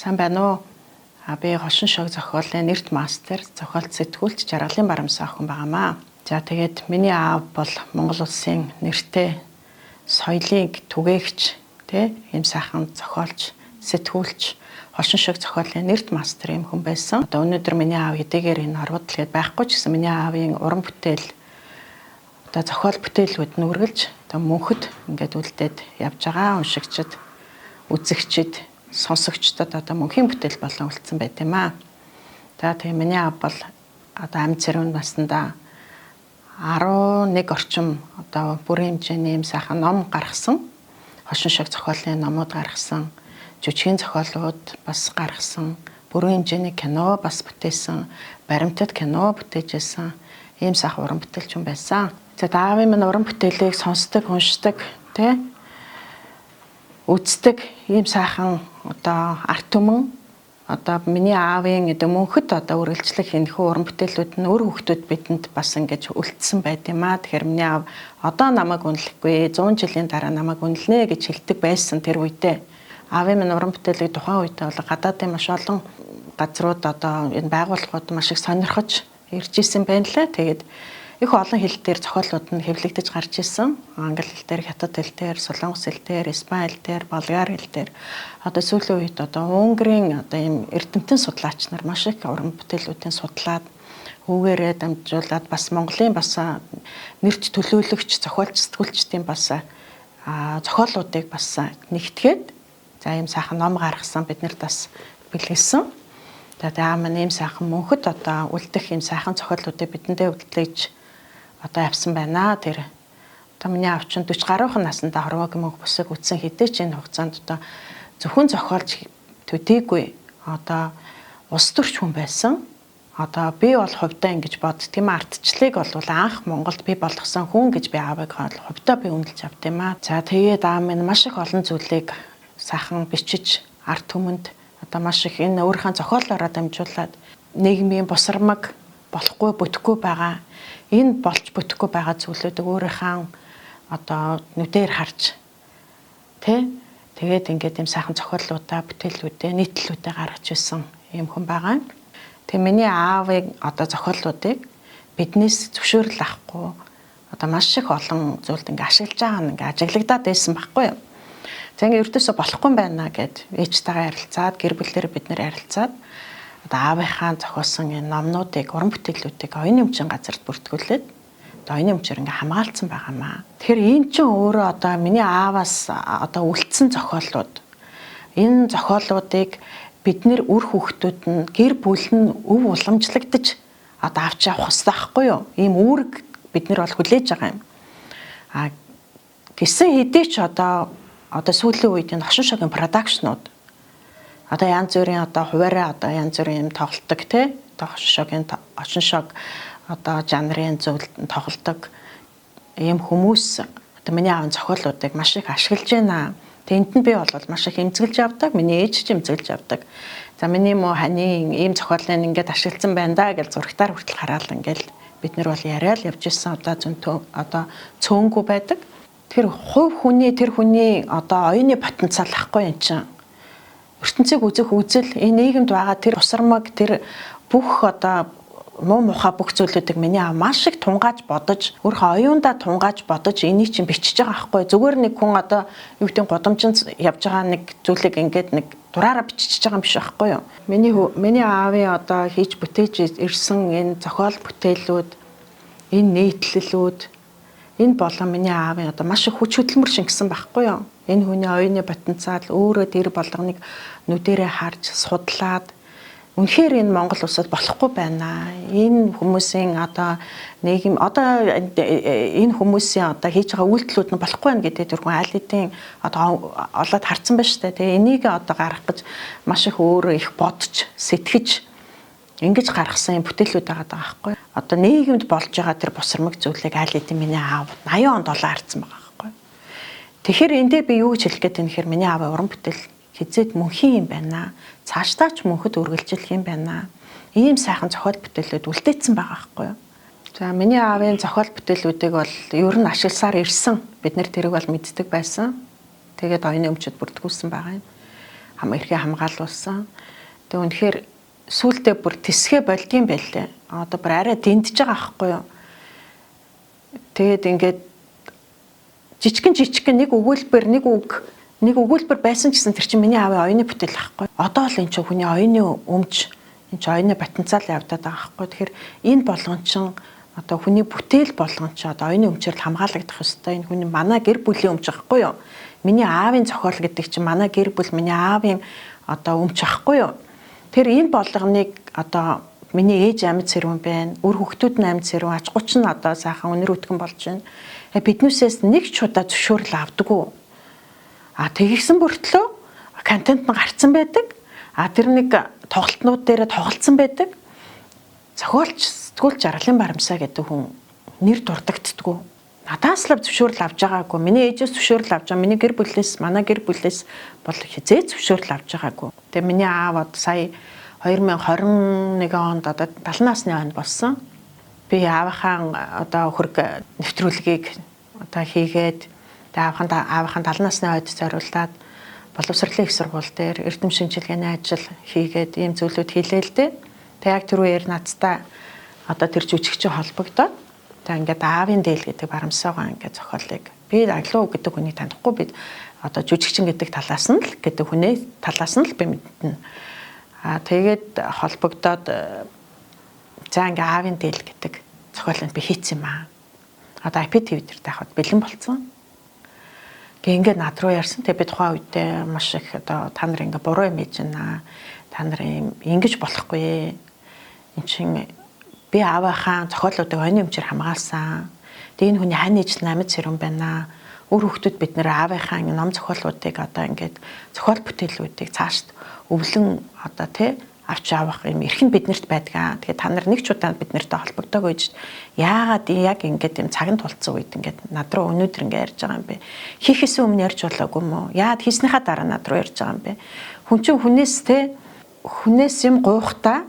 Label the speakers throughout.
Speaker 1: Сайн байна уу? Би Хошин шог зохиолын нэрт мастер, зохиолт сэтгүүлч Жаргалын Барамсаа охин байгаамаа. За тэгээд миний аав бол Монгол улсын нэртэй соёлыг түгээгч, ийм сайхан зохиолч, сэтгүүлч, Хошин шог зохиолын нэрт мастер юм хүн байсан. Одоо өнөөдөр миний аав хэдийгээр энэ хорвот тэгээд байхгүй ч гэсэн миний аавын уран бүтээл одоо зохиол бүтээлүүд нь үргэлж одоо мөнхөд ингээд үлдээд явж байгаа уншигчид, үзэгчид, сонсогчдод одоо мөнхийн бүтээл болон үлдсэн байт юм аа. За тэгээ миний аав бол одоо амь цэрүүн наснда 11 орчим одоо бүрийн хэмжээний юм сайхан ном гаргасан. Хошин шог зохиолын номууд гаргасан, жүжигийн зохиолууд бас гаргасан, бүрийн хэмжээний кино бас бүтээсэн, баримтат кино бүтээжсэн ийм сайхан уран бүтээлч хүн байсан. За аавын минь уран бүтээлийг сонсдог, уншдаг, үздэг ийм сайхан одоо арт түмэн одоо миний аавын мөнхөд одоо үргэлжлэх энэхүү уран бүтээлүүд нь өөр хүүхдүүд бидэнд бас ингэж үлдсэн байт юм аа. Тэгэхээр миний аав одоо намайг үнэлэхгүй 100 жилийн дараа намайг үнэлнэ гэж хэлдэг байсан тэр үедээ. Аавын минь уран бүтээлийг тухайн үед бол гадаадын маш олон газрууд одоо энэ байгууллагууд маш их сонирхож ирж исэн байна лээ. Тэгээд их олон хэл дээр зохиолууд нь хэвлэгдэж гарч ирсэн. Англи хэл дээр, хятад хэл дээр, солонгос хэл дээр, испани хэл дээр, болгар хэл дээр. Одоо сүүлийн үед одоо Унгарын одоо ийм эрдэмтэн судлаач нар маш их уран бүтээлүүдийн судлаад үүгээрээ дамжуулаад бас Монголын бас нэрч төлөөлөгч, зохиолч, сэтгүүлчдийн бас зохиолуудыг бас нэгтгээд за ийм сайхан ном гаргасан биднэрт бас бэлгэлсэн. Тэгээд аав маань ийм сайхан мөнхөд одоо үлдэх ийм сайхан зохиолуудыг бидэндээ үлдээж одоо авсан байна. Тэр одоо миний аав чинь 40 гаруйхан наснда хорвоог мөнх бусыг үтсэн хэдий ч энэ хугацаанд одоо зөвхөн зохиолч төдийгүй одоо улс төрч хүн байсан. Одоо би бол хувьдаа ингэж бодд тийм ардчлалыг бол анх Монголд би болгосон хүн гэж би аавыг хувьдаа би үнэлж авд юм аа. За тэгээд аав минь маш их олон зүйлийг сайхан бичиж арт түмэнд одоо маш их энэ өөрийнхөө зохиолоороо дамжуулаад нийгмийн бусармаг болохгүй бүтэхгүй байгаа энэ болж бүтэхгүй байгаа зүйлүүдийг өөрийнхөө одоо нүдээр харж тэгээд ингээд юм сайхан зохиолуудаа бүтээлүүдээ нийтлэлүүдээ гаргаж ирсэн юм хүн байгаа. Тэгээ миний аавын одоо зохиолуудыг биднээс зөвшөөрөл авахгүй одоо маш их олон зүйлд ингээд ашиглаж байгаа нь ингээд ажиглагдаад байсан байхгүй юу. За ингээд ердөөсөө болохгүй байна гэд ээжтэйгээ ярилцаад гэр бүлээр бид нэр ярилцаад одоо аавынхаа зохиосон энэ номнуудыг, уран бүтээлүүдийг оюуны өмчийн газарт бүртгүүлээд одоо оюуны өмчөөр ингээ хамгаалцсан байгаамаа. Тэгэхээр энэ чинь өөрөө одоо миний ааваас одоо үлдсэн зохиолууд. Энэ зохиолуудыг бид нэр үр хүүхдүүд нь гэр бүл нь өв уламжлагдаж одоо авч явах хэрэгтэй байхгүй юу? Ийм үүрэг бид нэр бол хүлээж байгаа юм. Гэсэн хэдий ч одоо сүүлийн үед энэ Хошин шогийн продакшнууд одоо янз бүрийн одоо хуваараа одоо янз бүрийн юм тоглолтог одоо Хошин шог одоо жанрын зөвлөлд тоглолтог ийм хүмүүс одоо миний аавын зохиолуудыг маш их ашиглаж байна. Тэнд нь би бол маш их эмзэглэж авдаг. Миний ээж ч эмзэглэж авдаг. За миний муу ханы ийм зохиолыг ингээд ашигласан байна да гэж зурагтаар хүртэл хараад ингээд бид нар бол яриад явж ирсэн одоо цөөнгүй байдаг. Тэр хувь хүний тэр хүний одоо оюуны потенциал ахгүй юм чинь. ертөнцийг үзэх үзэл энэ нийгэмд байгаа тэр усармаг тэр бүх одоо муу мухай бүх зүйлүүдийг миний аав маш их тунгааж бодож өөрийнхөө оюундаа тунгааж бодож энийг чинь бичиж байгаа байхгүй зүгээр нэг хүн одоо юу гэдэг гудамжинд явж байгаа нэг зүйлийг ингээд нэг дураараа бичиж байгаа юм биш байхгүй юу. Миний аавын одоо хийж бүтээж ирсэн энэ зохиол бүтээлүүд энэ нийтлэлүүд энэ болон миний аавын одоо маш их хүч хөдөлмөр шингэсэн байхгүй юу. Энэ хүний оюуны потенциал өөрөө тэр болгоныг нүдэрээ харж судлаад үнэхээр энэ Монгол улсад болохгүй байна. Энэ хүмүүсийн одоо нийгэм одоо энэ хүмүүсийн одоо хийж байгаа үйлдэлүүд нь болохгүй байна гэдэг тэрхүү аль хэдийн одоо олоод харсан байна шүү дээ. Тэгээ энийг одоо гаргах гэж маш их өөрөө их бодож сэтгэж ингэж гаргасан юм бүтээлүүд байгаа байхгүй. Одоо нийгэмд болж байгаа тэр босромог зүйлийг аль хэдийн миний аав 80 онд олоо харсан байгаа байхгүй. Тэгэхээр эндээ би юу гэж хэлэх гээд байна гэхээр миний аавын уран бүтээл хизээд мөнхийн юм байна. Цаашдаа ч мөнхөд үргэлжлэх юм байна. Ийм сайхан зохиол бүтээлүүд үлдээсэн байгаа байхгүй юу. За миний аавын зохиол бүтээлүүдийг бол ер нь ашигласаар ирсэн. Бид нэр тэрийг бол мэддэг байсан. Тэгээд оюуны өмчөд бүртгүүлсэн байгаа юм. эрхээ хамгаалуулсан. Тэгээ үнэхээр сүултээ бүр тэсгээ болдгийм байлээ. Одоо бүр арай дэндэж байгаа аахгүй юу. Тэгээд ингээд жижигэн нэг өгүүлбэр байсан гэсэн тэр чинь миний аавын оюуны бүтээл байхгүй. Одоо л энэ чинь хүний оюуны өмч, энэ чинь оюуны потенциал явагдаад байгаа байхгүй. Тэгэхээр энэ болгон чинь одоо хүний бүтээл болгон чинь одоо оюуны өмчөөр хамгаалагдах ёстой. Энэ хүний манай гэр бүлийн өмч байхгүй юу? Миний аавын зохиол гэдэг чинь манай гэр бүл, миний аавын одоо өмч байхгүй юу? Тэр энэ болгоныг одоо миний ээж амьд сэрүүн байна. Үр хүүхдүүд нь амьд сэрүүн, аж гуч нь одоо сайхан өнөр өтгөн болж байна. Биднээсээс нэг ч удаа зөвшөөрөл авдаггүй. Тэгсэн бүртлөө контент нь гарцсан байдаг. Тэр нэг тоглолтнууд дээр тоглолцсон байдаг. Зохиолч сэтгүүл жаргалын баримсаа гэдэг хүн нэр дурдагддаггүй. Надаас л зөвшөөрөл авч байгаагүй. Миний ээжээс зөвшөөрөл авч байгаа. Миний гэр бүлээс, манай гэр бүлээс бол хизээ зөвшөөрөл авч байгаагүй. Тэгээ миний аав сая 2021 онд одоо 70 насны онд болсон. Би аавынхаа одоо хөрг нэвтрүүлгийг одоо хийгээд аавынхаа 70 насны ойд зориулаад боловсролын их сургууль дээр эрдэм шинжилгээний ажил хийгээд ийм зүйлүүд хийлээ л дээ. Тэг яг тэр үеэр надтай одоо тэр жүжигчийн холбогдоод тэг ингээд аавын дээл гэдэг барамсаагаа ингээд зохиолыг би аглуу гэдэг хүнийг танихгүй би одоо жүжигчин гэдэг талаас нь л гэдэг хүнээ талаас нь л би мэднэ. Тэгээд холбогдоод за ингээ аавын дээл гэдэг зохиолыг би хийсэн юм аа. Одоо IPTV дээр тахад бэлэн болцсон. Ингээ над руу ярьсан. Тэгээ би тухайн үедээ маш их одоо та нар ингээ буруу юм хийж байна. Та нар ингэж болохгүй. Энд чинь би аавынхаа зохиолуудыг оюуны өмчөөр хамгаалсан. Тэгээ энэ хүний хань ээж амьд сэрүүн байна. Өөр хүүхдүүд бид нэр аавынхаа ном зохиолуудыг одоо ингээд зохиол бүтээлүүдийг цаашд өвлөн одоо авч авах юм эрх нь биднэрт байдгаа. Тэгээ та нар нэг ч удаа биднэртэй холбогдоогүй гэж яагаад яг ингээд юм цагт тулцсан үед ингээд над руу өнөөдөр ингээд ярьж байгаа юм бэ? Хийхээс өмнө ярьж болоогүй юм уу? Яагаад хийснийхаа дараа над руу ярьж байгаа юм бэ? Хүн чинь хүнээс юм гуйхтаа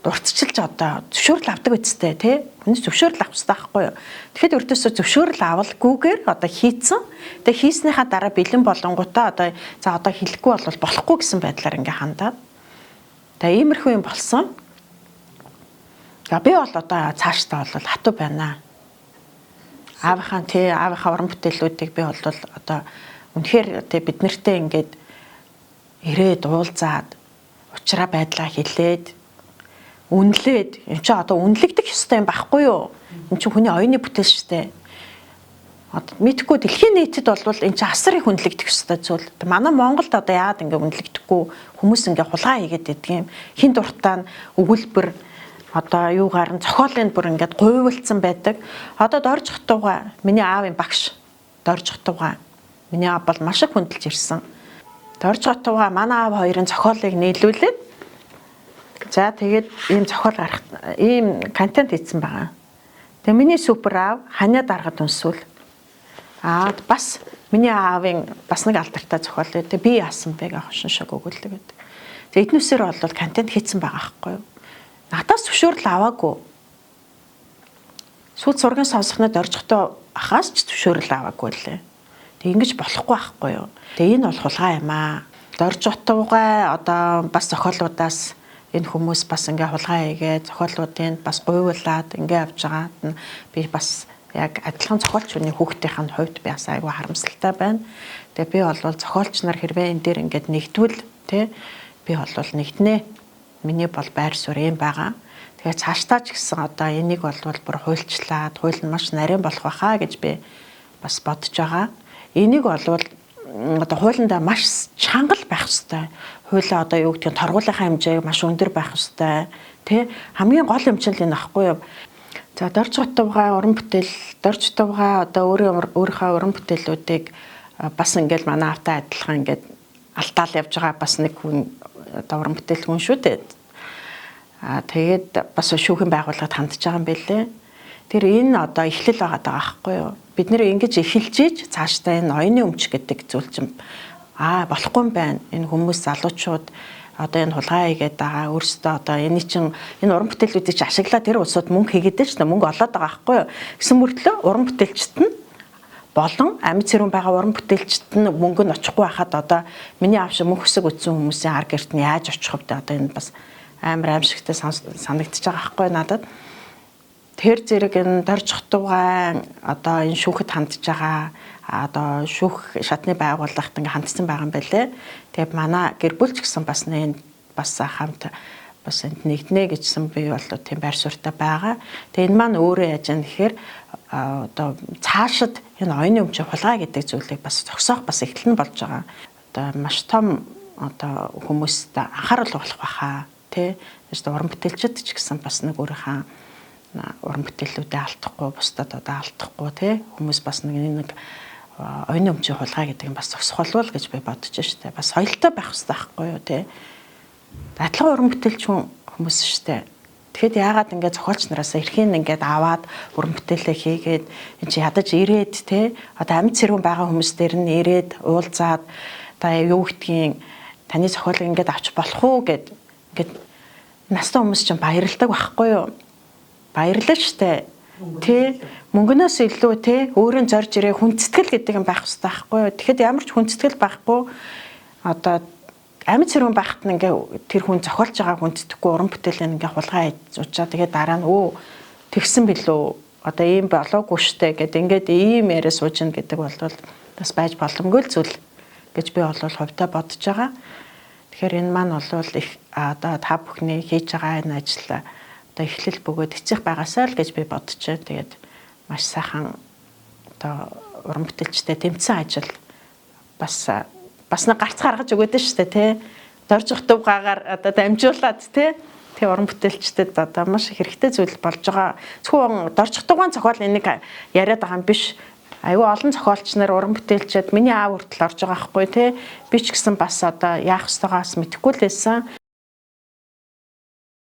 Speaker 1: дурдчилж одоо зөвшөөрөл авдаг үсттэй тий хүнээс зөвшөөрөл авах хэрэгтэй байхгүй юу. Тэгэхэд өртөөсөө зөвшөөрөл авалгүйгээр одоо хийцэн. Тэгээ хийснийхаа дараа бэлэн болонгуудаа одоо за одоо хэлэхгүй бол болохгүй гэсэн байдлаар ингээ хандаад. Тэгээ иймэрхүү юм болсон. За би бол одоо цаашдаа бол хатуу байна. Аавынхаа уран бүтээлүүдийг би бол одоо үнэхээр бид нартэй ингээд ирээд уулзаад уучраа байдлаа хэлээд үнэлээд энэ ч одоо үнэлэгдэх ёстой юм байхгүй юу? Энэ чинь хүний оюуны бүтээл шүү дээ. Одоо мэдхгүй дэлхийн нийтэд бол энэ чинь асар их үнэлэгдэх ёстой зүйл. Манай Монголд одоо яагаад ингэ үнэлэгдэхгүй хүмүүс ингэ хулгай хийгээд байдаг юм. Хин дуртаа нь өгүүлбэр одоо юугаар нь зохиолын бүр ингээд гуйвалцсан байдаг. Одоо дорж хотууга миний аавын багш дорж хотууга миний аав бол маш их хүндэлж ирсэн. Дорж хотууга манай аав хоёрын зохиолыг нийлүүлээд за тэгээд ийм зохиол гарах ийм контент хийсэн байгаа. Тэгээ миний супер аав ханиа даргад өнсвөл бас миний аавын бас нэг алдартай зохиол гэдэг би яасан бэ гэх хошин шог өгүүлдэг гэдэг. Тэгээ эднүсээр бол контент хийсэн байгаа байхгүй юу? Надаас зөвшөөрөл аваагүй. Сүүл зургийн сонсохнод оржихдоо ахаас ч зөвшөөрөл аваагүй лээ. Тэг ингэж болохгүй байхгүй юу? Тэгээ энэ бол хулгай юм аа. Дорж утуугаа одоо бас зохиолуудаас энэ хүмүүс бас ингээ хулгай хийгээд зохиолуудыг бас гуйвуулад ингээ авч байгаад нь би бас яг адилхан зохиолчны хүүхдийн хувьд би бас айгүй харамсалтай байна. Тэгээ би бол зохиолч нар хэрвээ энэ дээр ингээд нэгдвэл би бол нэгднэ. Миний бол байр суурь юм байгаа. Тэгээ цаашдаа ч гэсэн одоо энийг бол бүр хуульчлаад хууль нь маш нарийн болох байхаа гэж би бас бодож байгаа. Энийг бол одоо хуулиндаа маш чангал байх ёстой. Хуулиа одоо юу гэдгийг торгуулийнхаа хэмжээг маш өндөр байх ёстой. Тэ хамгийн гол юм чинь энэ ахгүй юу? За дорж хотуугаа уран бүтээл дорж хотуугаа одоо өөрийнхөө уран бүтээлүүдийг бас ингээл манай автаа адилхан ингээд алтаал явж байгаа бас нэг хүн одоо уран бүтээл хүн шүү дээ. Тэгээд бас шүүхийн байгууллагад хандж байгаа юм билээ. Тэр энэ одоо эхлэл байгаа байхгүй юу? Бид нэр ингэж эхэлж ийж цаашдаа энэ оюуны өмч гэдэг зүйл чинь болохгүй юм байна. Энэ хүмүүс залуучууд одоо энэ хулгай хийгээд байгаа өөрсдөө одоо энэ чинь энэ уран бүтээлүүдийг ашиглаад тэр улсууд мөнгө хийгээд шүү дээ. Мөнгө олоод байгаа байхгүй юу? Гэсэн мөртлөө уран бүтээлчт нь болон амьд цэрүүн байгаа уран бүтээлчд нь мөнгө нь очихгүй байхад одоо миний аав шиг мөнх өсөг үтсэн хүмүүсийн ар гэрт нь яаж очих вэ? Одоо энэ бас амар аимшигтай санагдчихж байгаа байхгүй надад. Тэр зэрэг энэ дорж хотугай одоо энэ шүүхэд хандж байгаа одоо шүүх шатны байгууллагт ингээ хандсан байгаа юм байлээ. Тэгээд манай гэр бүл ч гэсэн бас хамт бас энд нэгднэ гэжсэн би бол тийм байр суурьтай байгаа. Тэгээд энэ маань өөрөө яаж юм гэхээр одоо цаашид энэ оюуны өмчийн хулгай гэдэг зүйлийг бас зогсоох бас эхлэн болж байгаа. Одоо маш том одоо хүмүүст анхаарал болох байхаа тий. Уран бүтээлчд ч гэсэн бас нэг өөрийнхөө уран бүтээлүүдээ алдахгүй, бусдад одоо алдахгүй тий. Хүмүүс бас нэг оюуны өмчийн хулгай гэдэг нь бас зогсох болов гэж би бодож штэ. Бас соёлтой байх хэрэгтэй байхгүй юу тий. Адилхан уран бүтээлч хүмүүс штэ. Тэгэхэд яагаад ингээд зохиолч нараас эрхийн ингээд аваад уран бүтээлээ хийгээд энэ чи ядаж ирээд те одоо амьд цэрүүн байгаа хүмүүс дээр нь ирээд уулзаад одоо юу гэдгийг таны зохиолыг ингээд авч болох уу гэд ингээд настай хүмүүс чинь баярладаг байхгүй юу? Баярлал штэ. Тэ мөнгнөөс илүү те өөрийн зорж ирээ хүндэтгэл гэдэг юм байх хэрэгтэй байхгүй юу? Тэгэхэд ямар ч хүндэтгэл байхгүй одоо амьд цэрүүн байхад нь ингээ тэр хүн зохиолж байгаа хүнддэхгүй уран бүтээлээ ингээ хулгай зуучаа тэгээд дараа нь тэгсэн билүү одоо ийм болоогүй штэ гэд ингээд ийм яриа сууж ин гэдэг бол бас байж боломгүй л зүйл гэж би бол хувьдаа бодож байгаа. Тэгэхээр энэ маань бол их одоо та бүхний хийж байгаа энэ ажил одоо эхлэл бөгөөд эцэх байгаасаа л гэж би бодчихээ. Тэгээд маш сайхан одоо уран бүтээлчтэй тэмцсэн ажил бас нэг гарц гаргаж өгöd нь шүү дээ тий. Дорж хотугаагаар одоо дамжуулаад тий. Тэгээ уран бүтээлчдэд одоо маш хэрэгтэй зүйл болж байгаа. Зөвхөн дорж хотугаан зохиол энийг яриад байгаа юм биш. Аюу олон зохиолч нар уран бүтээлчд миний аав хүртэл орж байгаа байхгүй тий. Би ч гэсэн бас одоо яах ёстойгоос мэдэхгүй л байсан.